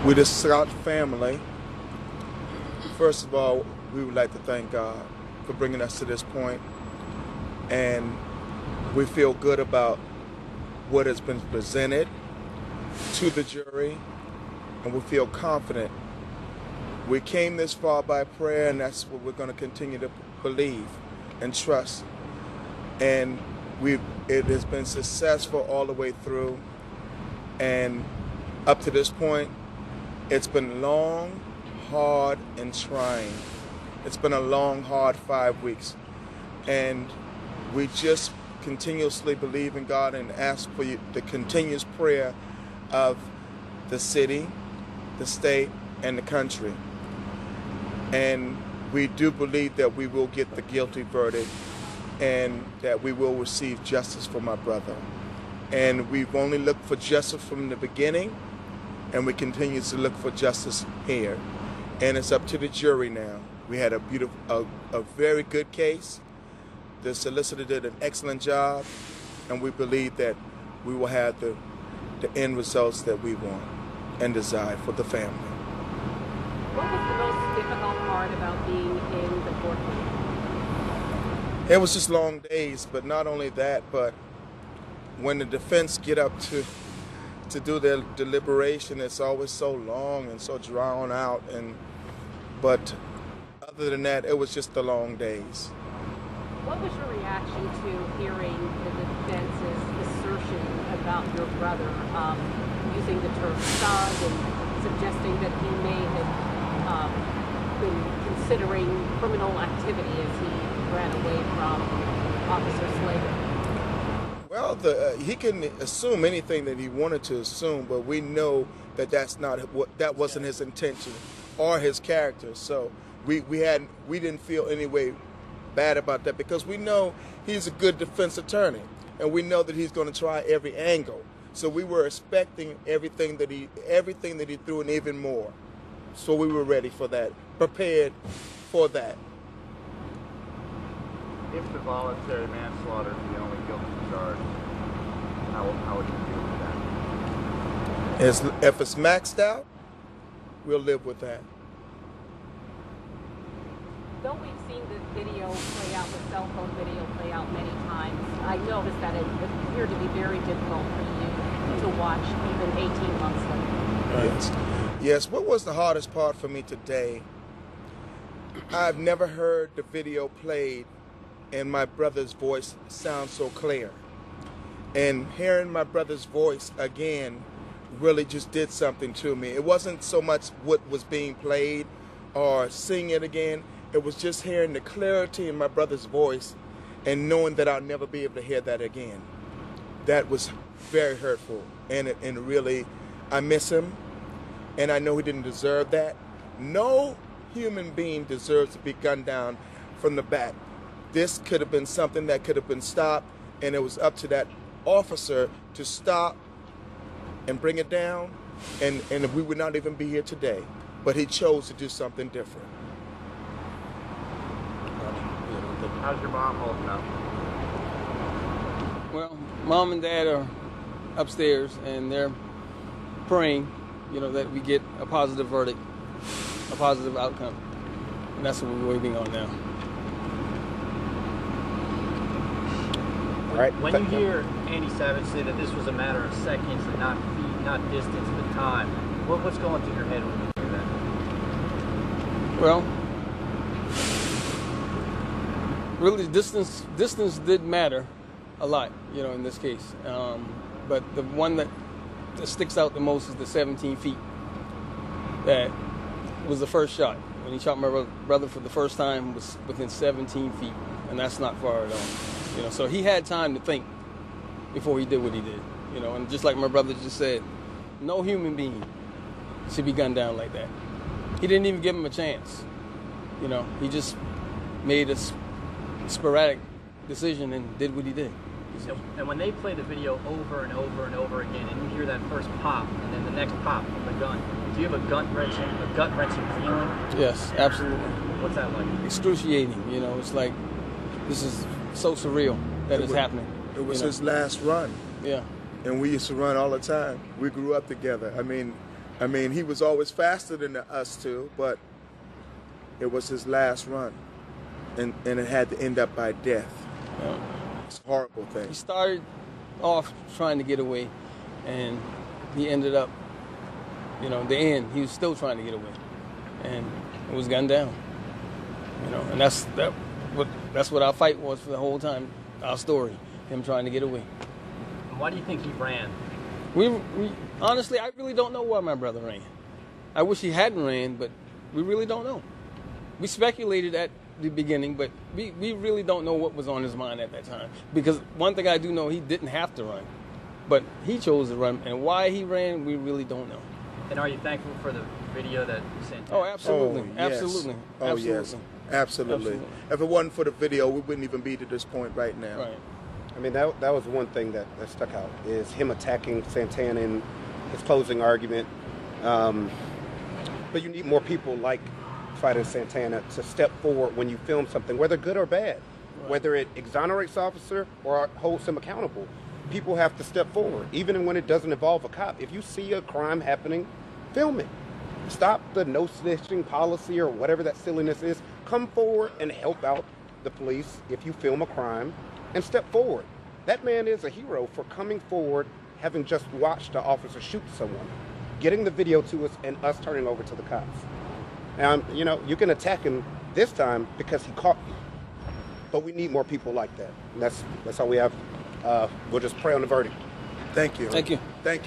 With the Scott family, first of all, we would like to thank God for bringing us to this point, and we feel good about what has been presented to the jury, and we feel confident. We came this far by prayer, and that's what we're going to continue to believe and trust. And it has been successful all the way through, and up to this point, it's been long, hard, and trying. It's been a long, hard 5 weeks. And we just continuously believe in God and ask for the continuous prayer of the city, the state, and the country. And we do believe that we will get the guilty verdict and that we will receive justice for my brother. And we've only looked for justice from the beginning, and we continue to look for justice here. And it's up to the jury now. We had a very good case. The solicitor did an excellent job, and we believe that we will have the end results that we want and desire for the family. What was the most difficult part about being in the courtroom? It was just long days, but not only that, but when the defense get up to do their deliberation, it's always so long and so drawn out. But other than that, it was just the long days. What was your reaction to hearing the defense's assertion about your brother using the term thug and suggesting that he may have been considering criminal activity as he ran away from Officer Slater? Well, he can assume anything that he wanted to assume, but we know that that wasn't his intention or his character. So we didn't feel any way bad about that, because we know he's a good defense attorney, and we know that he's going to try every angle. So we were expecting everything that he threw, and even more. So we were ready for that, prepared for that. If the voluntary manslaughter is the only guilty charge, how would you deal with that? If it's maxed out, we'll live with that. Though we've seen the video play out, the cell phone video play out many times, I noticed that it appeared to be very difficult for you to watch even 18 months later. Yes. Yes, what was the hardest part for me today? I've never heard the video played and my brother's voice sounds so clear. And hearing my brother's voice again really just did something to me. It wasn't so much what was being played or seeing it again. It was just hearing the clarity in my brother's voice and knowing that I'll never be able to hear that again. That was very hurtful. And really, I miss him. And I know he didn't deserve that. No human being deserves to be gunned down from the back. This could have been something that could have been stopped, and it was up to that officer to stop and bring it down, and we would not even be here today. But he chose to do something different. How's your mom holding up? Well, Mom and Dad are upstairs, and they're praying, that we get a positive verdict, a positive outcome. And that's what we're waiting on now. All right. When you hear Andy Savage say that this was a matter of seconds and not feet, not distance, but time, what's going through your head when you hear that? Well, really, distance did matter a lot, in this case. But the one that sticks out the most is the 17 feet. That was the first shot. When he shot my brother for the first time, was within 17 feet, and that's not far at all. So he had time to think before he did what he did. And just like my brother just said, no human being should be gunned down like that. He didn't even give him a chance. He just made a sporadic decision and did what he did. And when they play the video over and over and over again, and you hear that first pop and then the next pop from the gun, do you have a gut-wrenching feeling? Yes, absolutely. What's that like? Excruciating. It's like this is so surreal that it's happening. It was his last run. Yeah. And we used to run all the time. We grew up together. I mean, I mean, he was always faster than us two, but it was his last run, and it had to end up by death. Yeah. It's a horrible thing. He started off trying to get away, and he ended up, the end, he was still trying to get away, and it was gunned down. And that's what our fight was for the whole time, our story, him trying to get away. Why do you think he ran? We honestly, I really don't know why my brother ran. I wish he hadn't ran, but we really don't know. We speculated at the beginning, but we really don't know what was on his mind at that time. Because one thing I do know, he didn't have to run, but he chose to run, and why he ran, we really don't know. And are you thankful for the video that Santana? Oh, absolutely, Oh, yes. absolutely, Oh, absolutely. yes. Absolutely. If it wasn't for the video, we wouldn't even be to this point right now. Right. I mean, that was one thing that stuck out, is him attacking Santana in his closing argument. But you need more people like Fighter Santana to step forward when you film something, whether good or bad, whether it exonerates the officer or holds him accountable. People have to step forward, even when it doesn't involve a cop. If you see a crime happening, film it. Stop the no snitching policy or whatever that silliness is. Come forward and help out the police if you film a crime, and step forward. That man is a hero for coming forward, having just watched the officer shoot someone, getting the video to us, and us turning over to the cops. And you can attack him this time because he caught you, but we need more people like that. And that's all we have. We'll just pray on the verdict. Thank you. Thank you. Thank you.